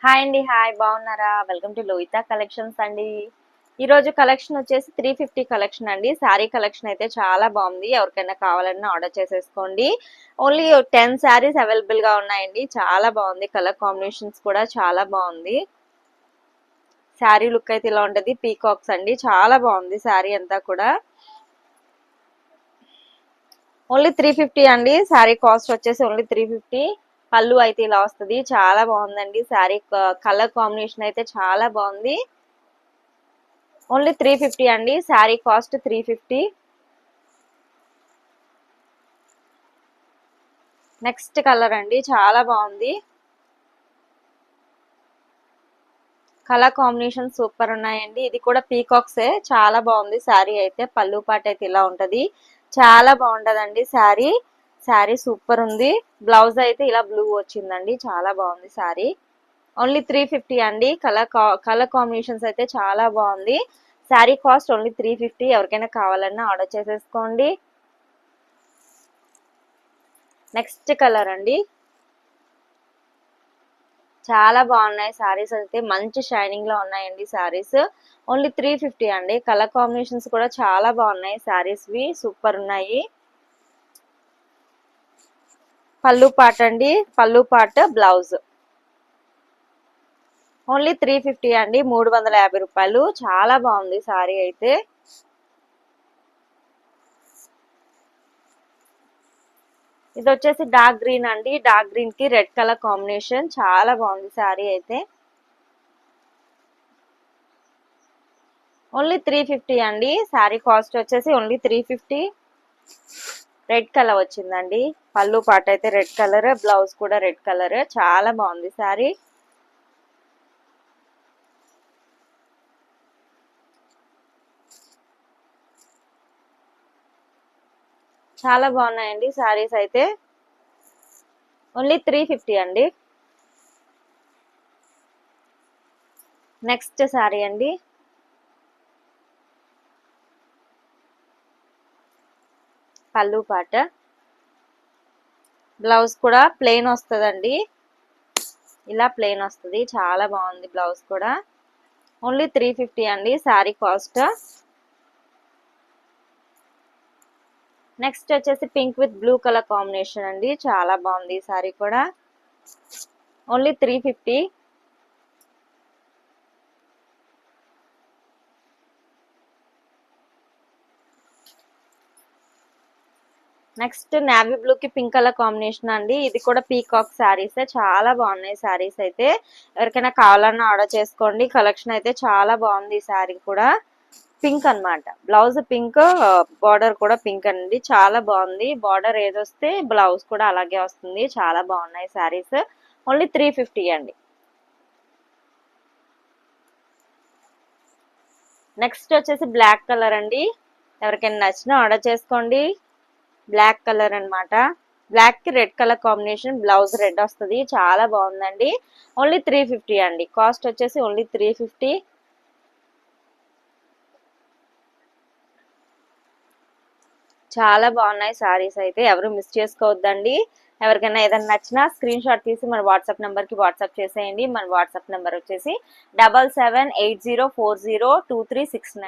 Hi అండి. Hi బాగున్నారా? Welcome to Lohitha collections అండి. ఈరోజు కలెక్షన్ వచ్చేసి 350 కలెక్షన్ అండి. శారీ కలెక్షన్ అయితే చాలా బాగుంది. ఎవరికైనా కావాలన్నా ఆర్డర్ చేసేసుకోండి. ఓన్లీ 10 శారీస్ అవైలబుల్ గా ఉన్నాయండి. చాలా బాగుంది. కలర్ కాంబినేషన్స్ కూడా చాలా బాగుంది. శారీ లుక్ అయితే ఇలా ఉంటది. పీకాక్స్ అండి. చాలా బాగుంది శారీ అంతా కూడా. ఓన్లీ 350 అండి. శారీ కాస్ట్ వచ్చేసి ఓన్లీ 350. పళ్ళు అయితే ఇలా వస్తుంది. చాలా బాగుందండి. శారీ కలర్ కాంబినేషన్ అయితే చాలా బాగుంది. ఓన్లీ 350 అండి. శారీ కాస్ట్ 350. నెక్స్ట్ కలర్ అండి. చాలా బాగుంది. కలర్ కాంబినేషన్ సూపర్ ఉన్నాయండి. ఇది కూడా పీకాక్సే. చాలా బాగుంది శారీ అయితే. పళ్ళు పాట అయితే ఇలా ఉంటది. చాలా బాగుంటదండి శారీ. శారీ సూపర్ ఉంది. బ్లౌజ్ అయితే ఇలా బ్లూ వచ్చిందండి. చాలా బాగుంది శారీ. ఓన్లీ 350 అండి. కలర్ కాంబినేషన్స్ అయితే చాలా బాగుంది. Sari cost only 350. ఎవరికైనా కావాలన్నా ఆర్డర్ చేసేసుకోండి. నెక్స్ట్ కలర్ అండి. చాలా బాగున్నాయి శారీస్ అయితే. మంచి షైనింగ్ లో ఉన్నాయండి శారీస్. ఓన్లీ 350 అండి. కలర్ కాంబినేషన్స్ కూడా చాలా బాగున్నాయి శారీస్ వి. సూపర్ ఉన్నాయి. పళ్ళు పాట అండి. పళ్ళు పాట బ్లౌజ్ ఓన్లీ 350 అండి. 350 రూపాయలు. చాలా బాగుంది శారీ అయితే. ఇది వచ్చేసి డార్క్ గ్రీన్ అండి. డార్క్ గ్రీన్ కి రెడ్ కలర్ కాంబినేషన్. చాలా బాగుంది శారీ అయితే. ఓన్లీ 350 అండి. శారీ కాస్ట్ వచ్చేసి ఓన్లీ 350. రెడ్ కలర్ వచ్చిందండి. పళ్ళు పాట అయితే రెడ్ కలర్. బ్లౌజ్ కూడా రెడ్ కలర్. చాలా బాగుంది శారీ. చాలా బాగున్నాయండి శారీస్ అయితే. ఓన్లీ 350 అండి. నెక్స్ట్ శారీ అండి. పళ్ళు పాట బ్లౌజ్ కూడా ప్లెయిన్ వస్తుందండి. ఇలా ప్లెయిన్ వస్తుంది. చాలా బాగుంది బ్లౌజ్ కూడా. ఓన్లీ 350 అండి శారీ కాస్ట్. నెక్స్ట్ వచ్చేసి pink with blue colour combination అండి. చాలా బాగుంది ఈ శారీ కూడా. ఓన్లీ 350. నెక్స్ట్ నేవీ బ్లూ కి పింక్ కలర్ కాంబినేషన్ అండి. ఇది కూడా పీకాక్ శారీస్. చాలా బాగున్నాయి శారీస్ అయితే. ఎవరికైనా కావాలన్నా ఆర్డర్ చేసుకోండి. కలెక్షన్ అయితే చాలా బాగుంది ఈ శారీ కూడా. పింక్ అన్నమాట. బ్లౌజ్ పింక్, బార్డర్ కూడా పింక్ అండి. చాలా బాగుంది. బార్డర్ ఏదొస్తే బ్లౌజ్ కూడా అలాగే వస్తుంది. చాలా బాగున్నాయి శారీస్. ఓన్లీ 350 అండి. నెక్స్ట్ వచ్చేసి బ్లాక్ కలర్ అండి. ఎవరికైనా నచ్చినా ఆర్డర్ చేసుకోండి. బ్లాక్ కలర్ అన్నమాట. బ్లాక్ కి red colour combination. Blouse red వస్తుంది. చాలా బాగుందండి. ఓన్లీ 350 అండి. కాస్ట్ వచ్చేసి ఓన్లీ 350. చాలా బాగున్నాయి శారీస్ అయితే. ఎవరు మిస్ చేసుకోవద్దండి. ఎవరికైనా ఏదైనా నచ్చినా స్క్రీన్ షాట్ తీసి మన వాట్సాప్ నెంబర్ కి వాట్సాప్ చేసేయండి. మన వాట్సాప్ నెంబర్ వచ్చేసి 7780402369.